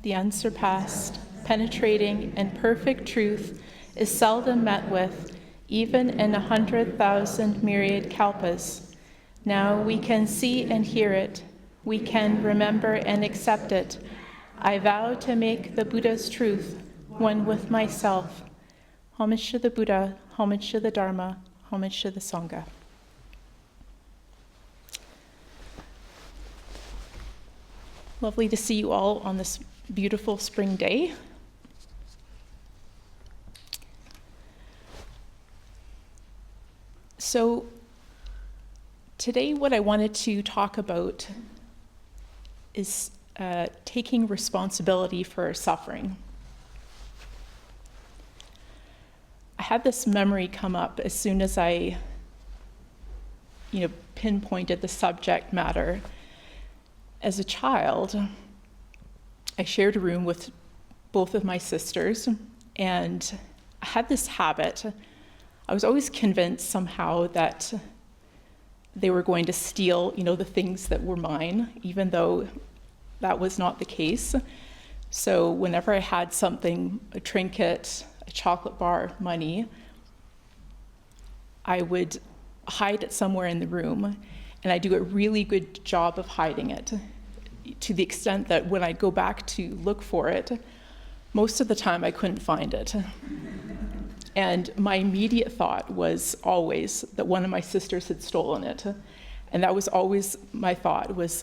the unsurpassed, penetrating, and perfect truth is seldom met with, even in 100,000 myriad kalpas. Now we can see and hear it. We can remember and accept it. I vow to make the Buddha's truth one with myself. Homage to the Buddha, homage to the Dharma, homage to the Sangha. Lovely to see you all on this beautiful spring day. So today what I wanted to talk about is taking responsibility for our suffering. I had this memory come up as soon as I pinpointed the subject matter. As a child, I shared a room with both of my sisters, and I had this habit. I was always convinced somehow that they were going to steal, the things that were mine, even though that was not the case. So whenever I had something, a trinket, a chocolate bar, money, I would hide it somewhere in the room, and I do a really good job of hiding it, to the extent that when I go back to look for it, most of the time I couldn't find it. And my immediate thought was always that one of my sisters had stolen it. And that was always my thought was,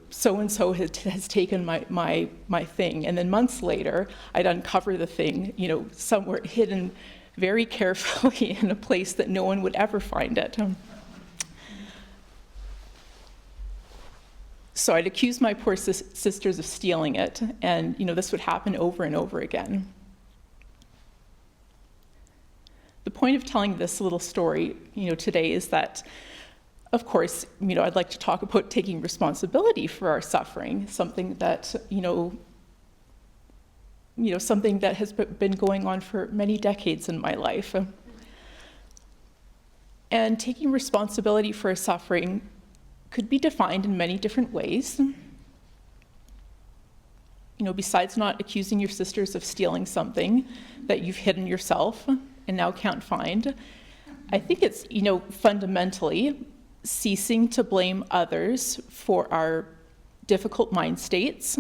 so-and-so has taken my thing. And then months later, I'd uncover the thing, somewhere hidden very carefully in a place that no one would ever find it. So I'd accuse my poor sisters of stealing it, and this would happen over and over again. The point of telling this little story, today is that, of course, I'd like to talk about taking responsibility for our suffering, something that, something that has been going on for many decades in my life. And taking responsibility for our suffering could be defined in many different ways. Besides not accusing your sisters of stealing something that you've hidden yourself and now can't find, I think it's, fundamentally ceasing to blame others for our difficult mind states.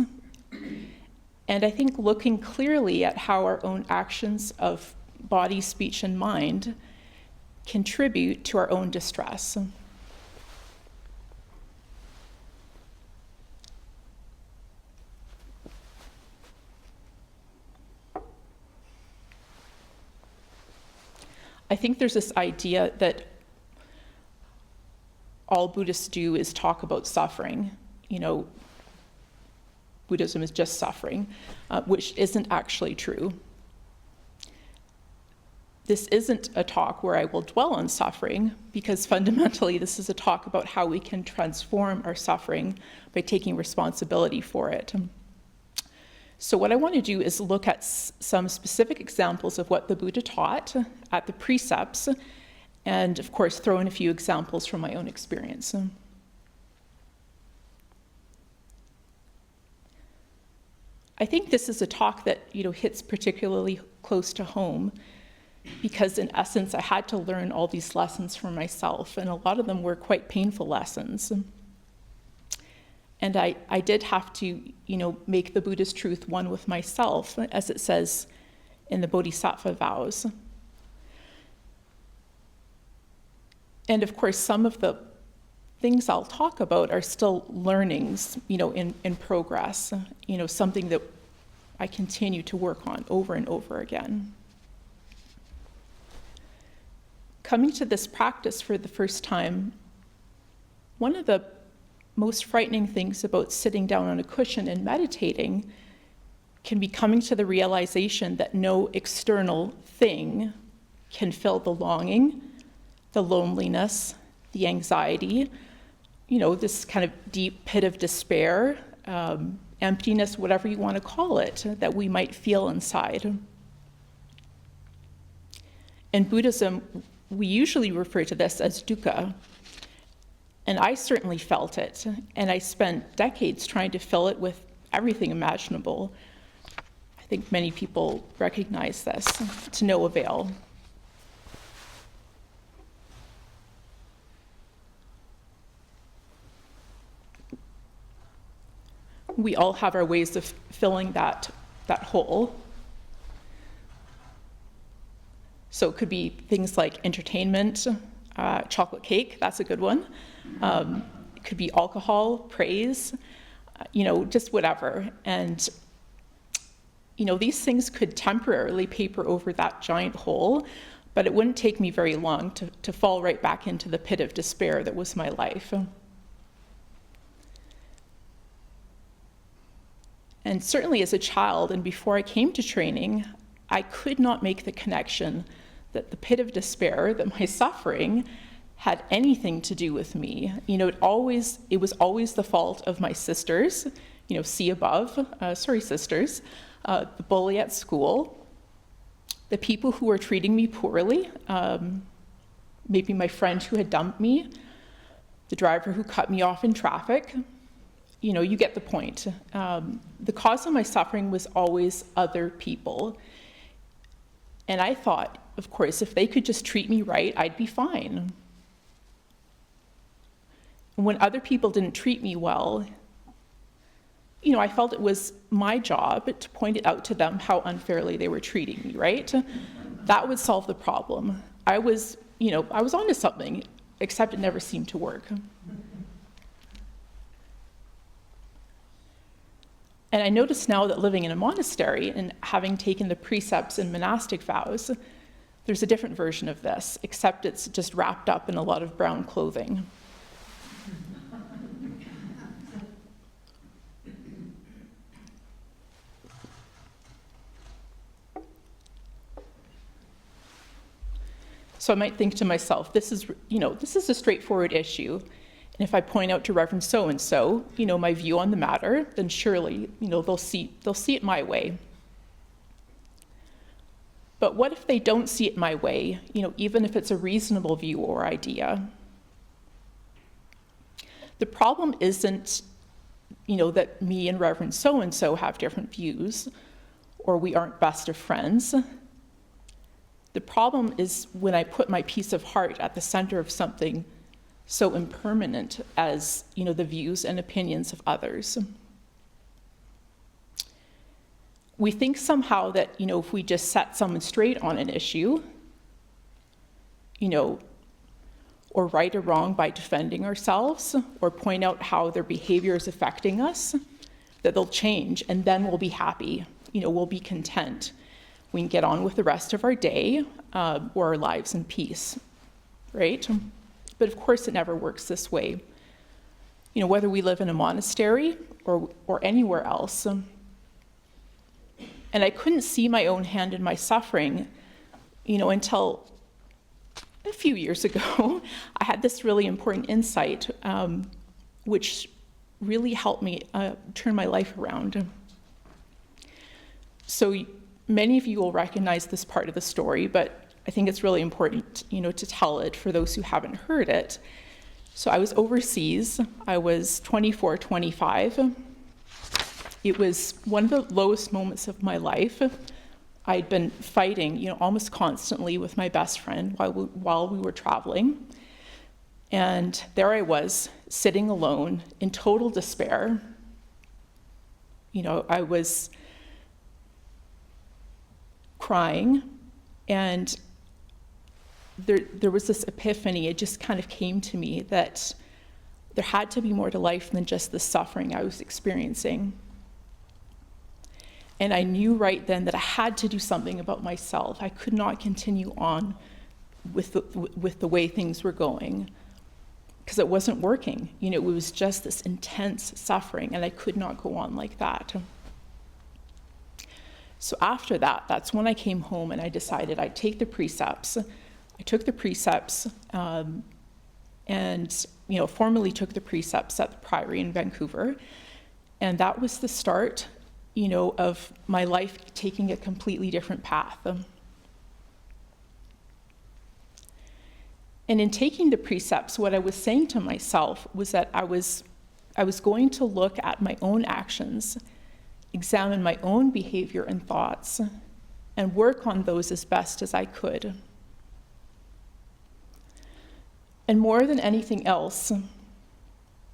And I think looking clearly at how our own actions of body, speech, and mind contribute to our own distress. I think there's this idea that all Buddhists do is talk about suffering. Buddhism is just suffering, which isn't actually true. This isn't a talk where I will dwell on suffering, because fundamentally this is a talk about how we can transform our suffering by taking responsibility for it. So what I want to do is look at some specific examples of what the Buddha taught at the Precepts, and of course throw in a few examples from my own experience. I think this is a talk that hits particularly close to home, because in essence I had to learn all these lessons for myself, and a lot of them were quite painful lessons. And I did have to, make the Buddha's truth one with myself, as it says in the Bodhisattva vows. And of course, some of the things I'll talk about are still learnings, in progress, something that I continue to work on over and over again. Coming to this practice for the first time, one of the most frightening things about sitting down on a cushion and meditating can be coming to the realization that no external thing can fill the longing, the loneliness, the anxiety, this kind of deep pit of despair, emptiness, whatever you want to call it, that we might feel inside. In Buddhism, we usually refer to this as dukkha. And I certainly felt it, and I spent decades trying to fill it with everything imaginable. I think many people recognize this, to no avail. We all have our ways of filling that hole. So it could be things like entertainment, chocolate cake, that's a good one. It could be alcohol, praise, just whatever. And, these things could temporarily paper over that giant hole, but it wouldn't take me very long to fall right back into the pit of despair that was my life. And certainly as a child, and before I came to training, I could not make the connection that the pit of despair, that my suffering, had anything to do with me. It was always the fault of my sisters, see above, sisters, the bully at school, the people who were treating me poorly, maybe my friend who had dumped me, the driver who cut me off in traffic. You get the point. The cause of my suffering was always other people. And I thought, of course, if they could just treat me right, I'd be fine. And when other people didn't treat me well, I felt it was my job to point it out to them how unfairly they were treating me, right? That would solve the problem. I was onto something, except it never seemed to work. And I notice now that living in a monastery and having taken the precepts and monastic vows, there's a different version of this, except it's just wrapped up in a lot of brown clothing. So I might think to myself, this is a straightforward issue. And if I point out to Reverend so-and-so, my view on the matter, then surely, they'll see it my way. But what if they don't see it my way, even if it's a reasonable view or idea? The problem isn't, that me and Reverend so-and-so have different views, or we aren't best of friends. The problem is when I put my peace of heart at the center of something so impermanent as, the views and opinions of others. We think somehow that, if we just set someone straight on an issue, or right or wrong by defending ourselves, or point out how their behavior is affecting us, that they'll change, and then we'll be happy, we'll be content. We can get on with the rest of our day, or our lives in peace, right? But of course it never works this way. Whether we live in a monastery or anywhere else. And I couldn't see my own hand in my suffering, until a few years ago. I had this really important insight, which really helped me turn my life around. So many of you will recognize this part of the story, but I think it's really important, to tell it for those who haven't heard it. So I was overseas. I was 24, 25. It was one of the lowest moments of my life. I'd been fighting, almost constantly with my best friend while we were traveling. And there I was, sitting alone in total despair. I was crying, and there was this epiphany. It just kind of came to me that there had to be more to life than just the suffering I was experiencing. And I knew right then that I had to do something about myself. I could not continue on with the way things were going, because it wasn't working. It was just this intense suffering, and I could not go on like that. So after that, that's when I came home and I decided I'd take the precepts. I took the precepts and formally took the precepts at the Priory in Vancouver. And that was the start, of my life taking a completely different path. And in taking the precepts, what I was saying to myself was that I was going to look at my own actions, examine my own behavior and thoughts, and work on those as best as I could. And more than anything else,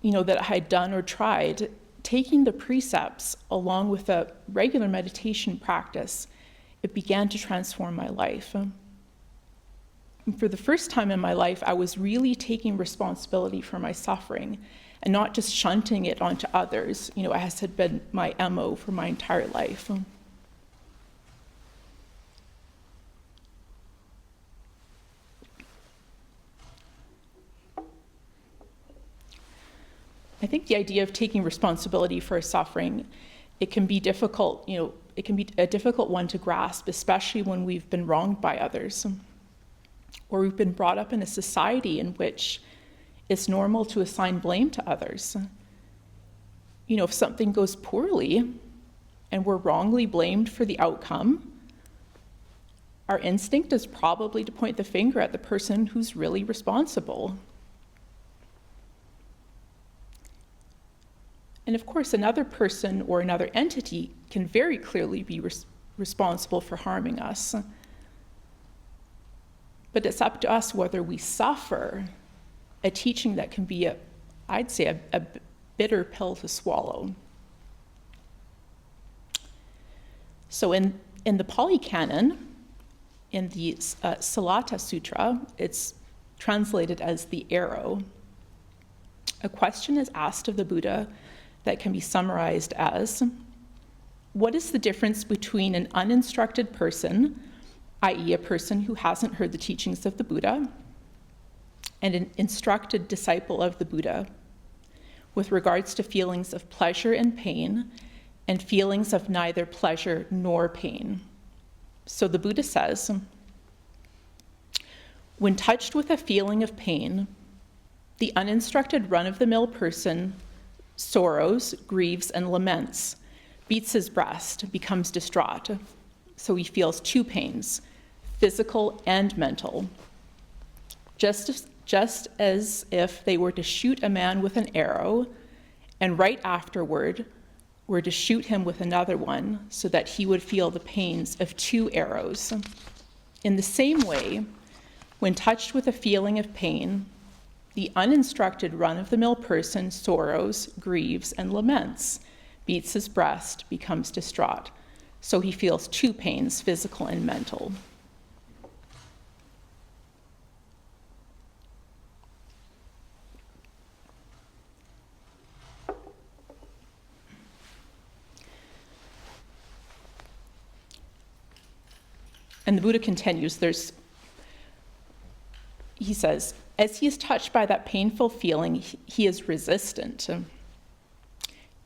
that I had done or tried, taking the precepts along with a regular meditation practice, it began to transform my life. And for the first time in my life, I was really taking responsibility for my suffering and not just shunting it onto others, as had been my MO for my entire life. I think the idea of taking responsibility for suffering, it can be difficult, it can be a difficult one to grasp, especially when we've been wronged by others, or we've been brought up in a society in which it's normal to assign blame to others. If something goes poorly and we're wrongly blamed for the outcome, our instinct is probably to point the finger at the person who's really responsible. And of course, another person or another entity can very clearly be responsible for harming us. But it's up to us whether we suffer a teaching that can be, I'd say, a bitter pill to swallow. So in the Pali Canon, in the Salata Sutra, it's translated as the arrow. A question is asked of the Buddha that can be summarized as, what is the difference between an uninstructed person, i.e. a person who hasn't heard the teachings of the Buddha, and an instructed disciple of the Buddha with regards to feelings of pleasure and pain and feelings of neither pleasure nor pain? So the Buddha says, when touched with a feeling of pain, the uninstructed run-of-the-mill person sorrows, grieves, and laments, beats his breast, becomes distraught. So he feels two pains, physical and mental. Just as if they were to shoot a man with an arrow, and right afterward were to shoot him with another one, so that he would feel the pains of two arrows. In the same way, when touched with a feeling of pain, the uninstructed run-of-the-mill person sorrows, grieves, and laments, beats his breast, becomes distraught. So he feels two pains, physical and mental. And the Buddha continues, he says, as he is touched by that painful feeling, he is resistant.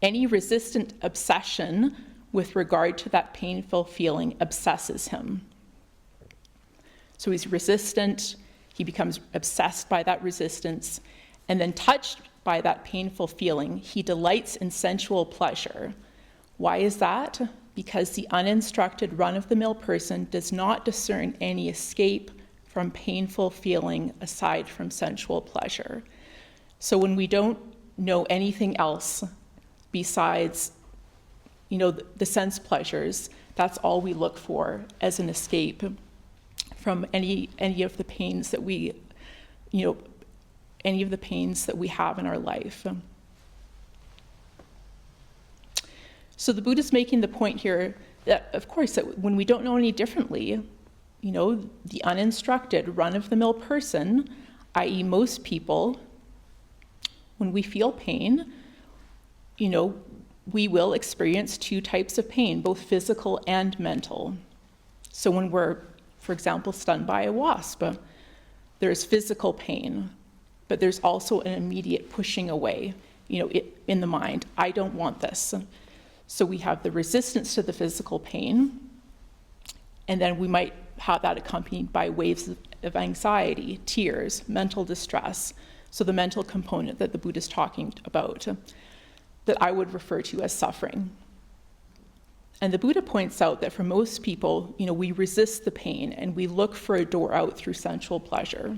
Any resistant obsession with regard to that painful feeling obsesses him. So he's resistant, he becomes obsessed by that resistance, and then touched by that painful feeling, he delights in sensual pleasure. Why is that? Because the uninstructed run-of-the-mill person does not discern any escape from painful feeling aside from sensual pleasure. So when we don't know anything else besides, the sense pleasures, that's all we look for as an escape from any of the pains that we, any of the pains that we have in our life. So the Buddha's making the point here that, of course, that when we don't know any differently, the uninstructed run-of-the-mill person, i.e. most people, when we feel pain, we will experience two types of pain, both physical and mental. So when we're, for example, stung by a wasp, there's physical pain, but there's also an immediate pushing away, in the mind. I don't want this. So we have the resistance to the physical pain, and then we might have that accompanied by waves of anxiety, tears, mental distress. So the mental component that the Buddha is talking about, that I would refer to as suffering. And the Buddha points out that for most people, we resist the pain and we look for a door out through sensual pleasure.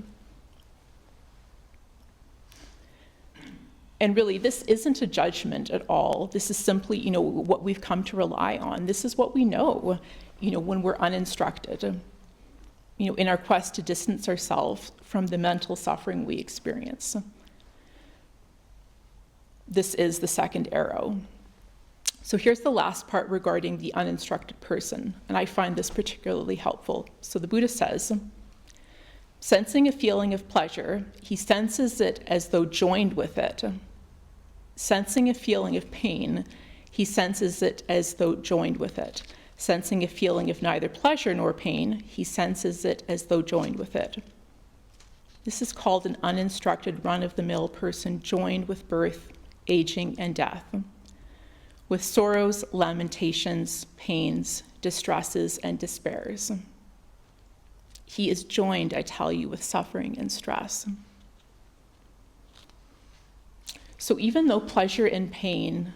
And really, this isn't a judgment at all. This is simply, what we've come to rely on. This is what we know, when we're uninstructed, in our quest to distance ourselves from the mental suffering we experience. This is the second arrow. So here's the last part regarding the uninstructed person, and I find this particularly helpful. So the Buddha says, sensing a feeling of pleasure, he senses it as though joined with it. Sensing a feeling of pain, he senses it as though joined with it. Sensing a feeling of neither pleasure nor pain, he senses it as though joined with it. This is called an uninstructed run-of-the-mill person joined with birth, aging, and death, with sorrows, lamentations, pains, distresses, and despairs. He is joined, I tell you, with suffering and stress. So even though pleasure and pain,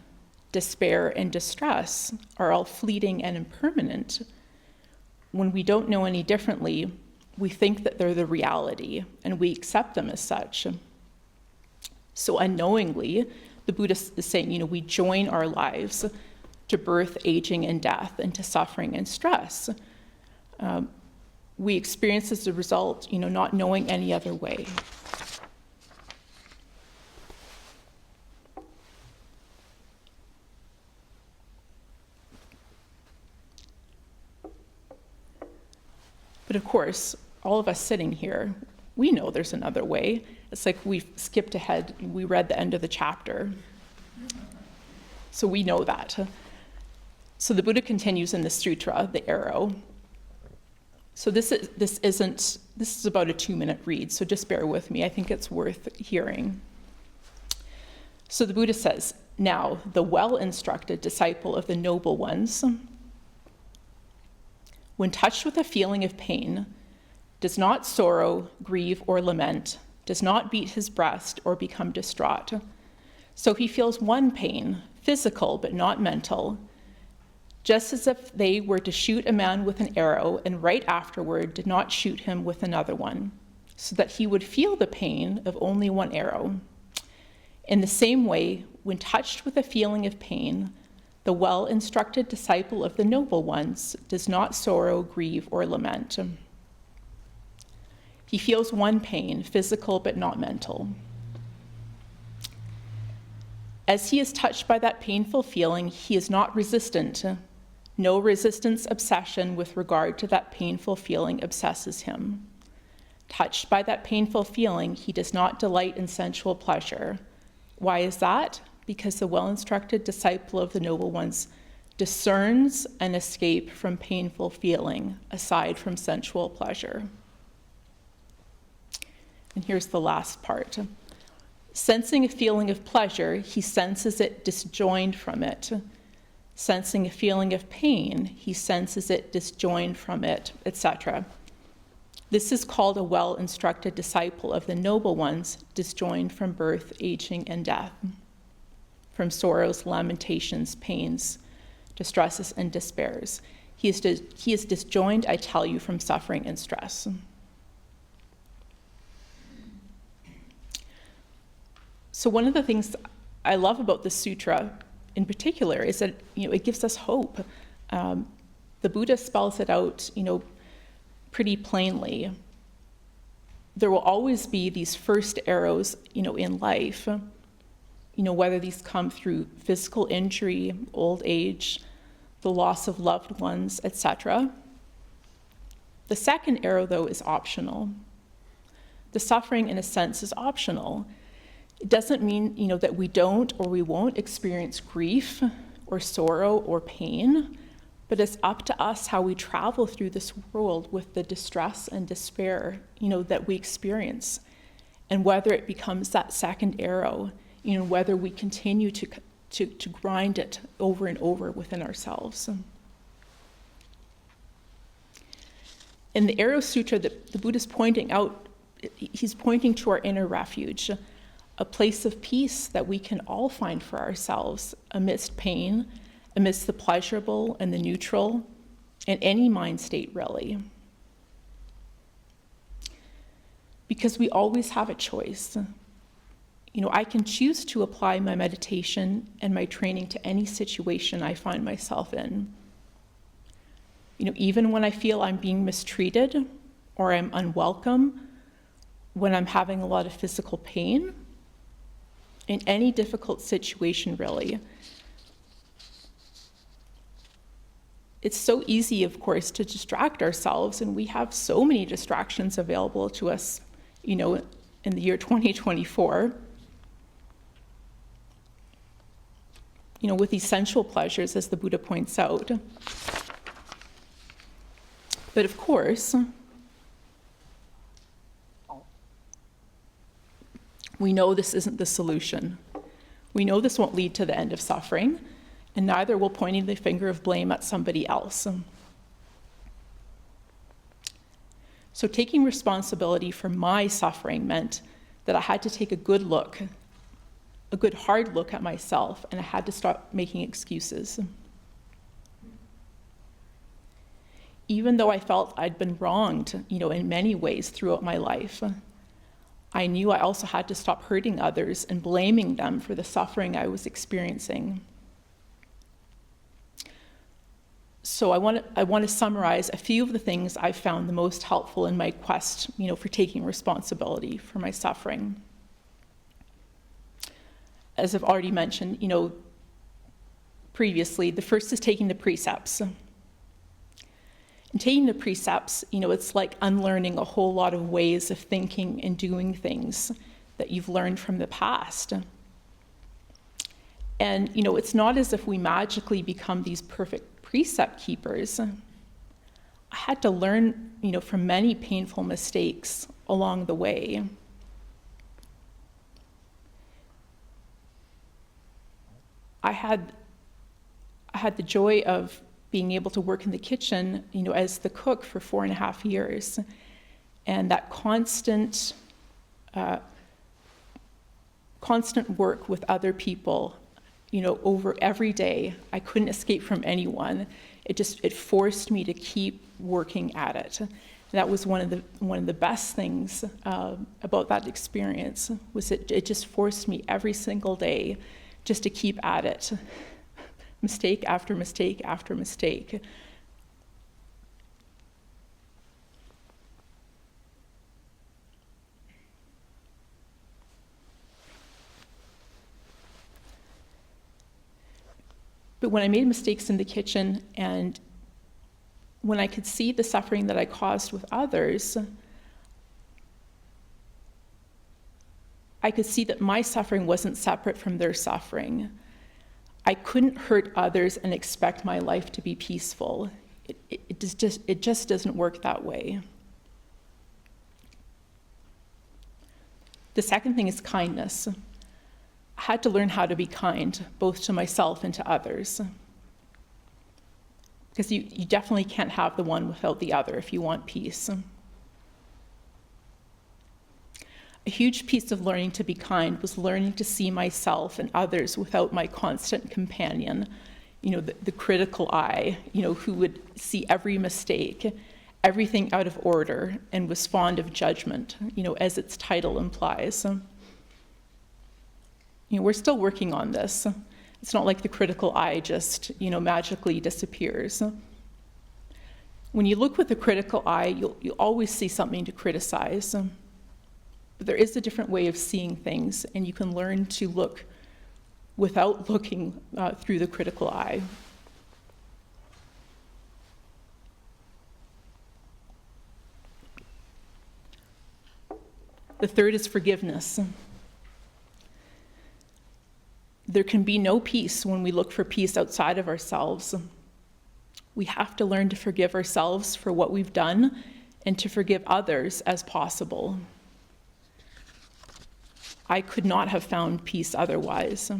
despair and distress are all fleeting and impermanent, when we don't know any differently, we think that they're the reality and we accept them as such. So unknowingly, the Buddha is saying, we join our lives to birth, aging, and death, and to suffering and stress. We experience as a result, not knowing any other way. But of course, all of us sitting here, we know there's another way. It's like we've skipped ahead. We read the end of the chapter. So we know that. So the Buddha continues in the sutra, the arrow. So this is about a 2-minute read, so just bear with me. I think it's worth hearing. So the Buddha says, now the well-instructed disciple of the noble ones, when touched with a feeling of pain, does not sorrow, grieve, or lament, does not beat his breast or become distraught. So he feels one pain, physical but not mental, just as if they were to shoot a man with an arrow and right afterward did not shoot him with another one, so that he would feel the pain of only one arrow. In the same way, when touched with a feeling of pain, the well-instructed disciple of the noble ones does not sorrow, grieve, or lament. He feels one pain, physical but not mental. As he is touched by that painful feeling, he is not resistant. No resistance obsession with regard to that painful feeling obsesses him. Touched by that painful feeling, he does not delight in sensual pleasure. Why is that? Because the well-instructed disciple of the noble ones discerns an escape from painful feeling aside from sensual pleasure. And here's the last part. Sensing a feeling of pleasure, he senses it disjoined from it. Sensing a feeling of pain, he senses it disjoined from it, etc. This is called a well-instructed disciple of the noble ones, disjoined from birth, aging, and death, from sorrows, lamentations, pains, distresses, and despairs. He is disjoined, I tell you, from suffering and stress. So one of the things I love about the sutra in particular is that it gives us hope. The Buddha spells it out pretty plainly. There will always be these first arrows in life, whether these come through physical injury, old age, the loss of loved ones, etc. The second arrow, though, is optional. The suffering, in a sense, is optional. It doesn't mean, that we don't or we won't experience grief or sorrow or pain, but it's up to us how we travel through this world with the distress and despair, that we experience, and whether it becomes that second arrow, whether we continue to grind it over and over within ourselves. In the Arrow Sutra that the Buddha is pointing out, he's pointing to our inner refuge, a place of peace that we can all find for ourselves amidst pain, amidst the pleasurable and the neutral, in any mind state, really. Because we always have a choice. I can choose to apply my meditation and my training to any situation I find myself in. Even when I feel I'm being mistreated or I'm unwelcome, when I'm having a lot of physical pain, in any difficult situation, really. It's so easy, of course, to distract ourselves, and we have so many distractions available to us, in the year 2024. With essential pleasures, as the Buddha points out. But of course, we know this isn't the solution. We know this won't lead to the end of suffering, and neither will pointing the finger of blame at somebody else. So taking responsibility for my suffering meant that I had to take a good hard look at myself, and I had to stop making excuses. Even though I felt I'd been wronged, in many ways throughout my life, I knew I also had to stop hurting others and blaming them for the suffering I was experiencing. So I want to summarize a few of the things I found the most helpful in my quest, for taking responsibility for my suffering. As I've already mentioned, previously, the first is taking the precepts. And taking the precepts, it's like unlearning a whole lot of ways of thinking and doing things that you've learned from the past. And, it's not as if we magically become these perfect precept keepers. I had to learn, from many painful mistakes along the way. I had the joy of being able to work in the kitchen, as the cook for 4.5 years. And that constant work with other people, over every day. I couldn't escape from anyone. It forced me to keep working at it. And that was one of the best things about that experience, was it just forced me every single day just to keep at it. Mistake after mistake after mistake. But when I made mistakes in the kitchen, and when I could see the suffering that I caused with others, I could see that my suffering wasn't separate from their suffering. I couldn't hurt others and expect my life to be peaceful. It just doesn't work that way. The second thing is kindness. I had to learn how to be kind, both to myself and to others. Because you definitely can't have the one without the other if you want peace. A huge piece of learning to be kind was learning to see myself and others without my constant companion, the critical eye, who would see every mistake, everything out of order, and was fond of judgment, as its title implies. We're still working on this. It's not like the critical eye just, magically disappears. When you look with the critical eye, you'll always see something to criticize. But there is a different way of seeing things, and you can learn to look without looking through the critical eye. The third is forgiveness. There can be no peace when we look for peace outside of ourselves. We have to learn to forgive ourselves for what we've done and to forgive others as possible. I could not have found peace otherwise.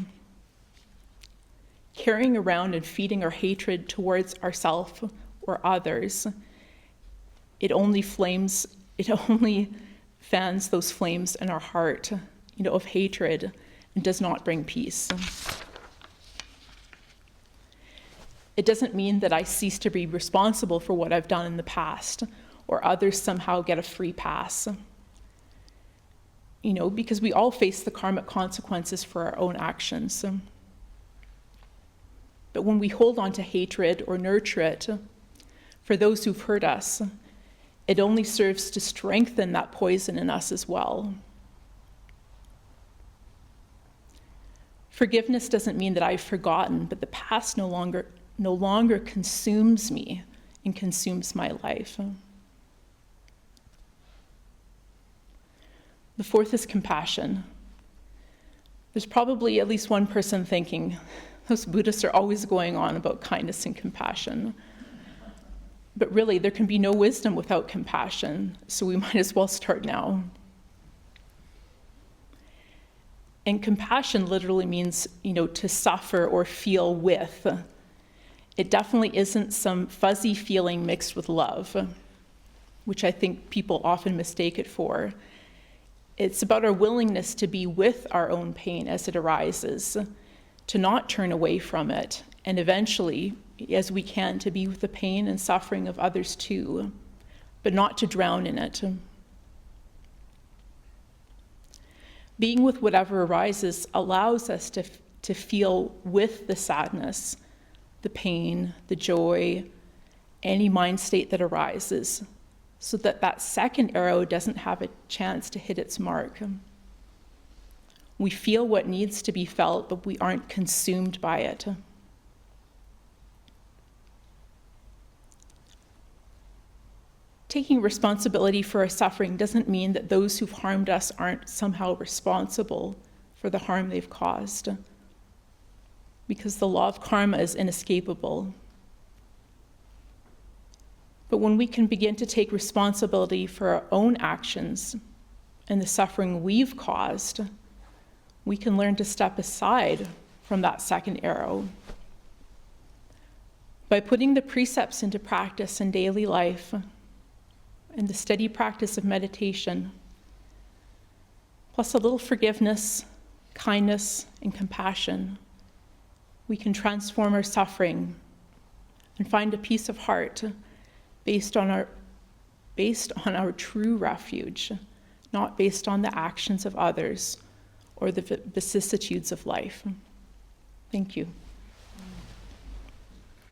Carrying around and feeding our hatred towards ourselves or others, it only fans those flames in our heart, of hatred, and does not bring peace. It doesn't mean that I cease to be responsible for what I've done in the past, or others somehow get a free pass. because we all face the karmic consequences for our own actions. But when we hold on to hatred or nurture it for those who've hurt us, it only serves to strengthen that poison in us as well. Forgiveness doesn't mean that I've forgotten, but the past no longer consumes me and consumes my life. The fourth is compassion. There's probably at least one person thinking, those Buddhists are always going on about kindness and compassion. But really, there can be no wisdom without compassion, so we might as well start now. And compassion literally means, to suffer or feel with. It definitely isn't some fuzzy feeling mixed with love, which I think people often mistake it for. It's about our willingness to be with our own pain as it arises, to not turn away from it, and eventually, as we can, to be with the pain and suffering of others too, but not to drown in it. Being with whatever arises allows us to feel with the sadness, the pain, the joy, any mind state that arises, so that that second arrow doesn't have a chance to hit its mark. We feel what needs to be felt, but we aren't consumed by it. Taking responsibility for our suffering doesn't mean that those who've harmed us aren't somehow responsible for the harm they've caused, because the law of karma is inescapable. But when we can begin to take responsibility for our own actions and the suffering we've caused, we can learn to step aside from that second arrow. By putting the precepts into practice in daily life, and the steady practice of meditation, plus a little forgiveness, kindness, and compassion, we can transform our suffering and find a peace of heart based on our true refuge, not based on the actions of others or the vicissitudes of life. Thank you.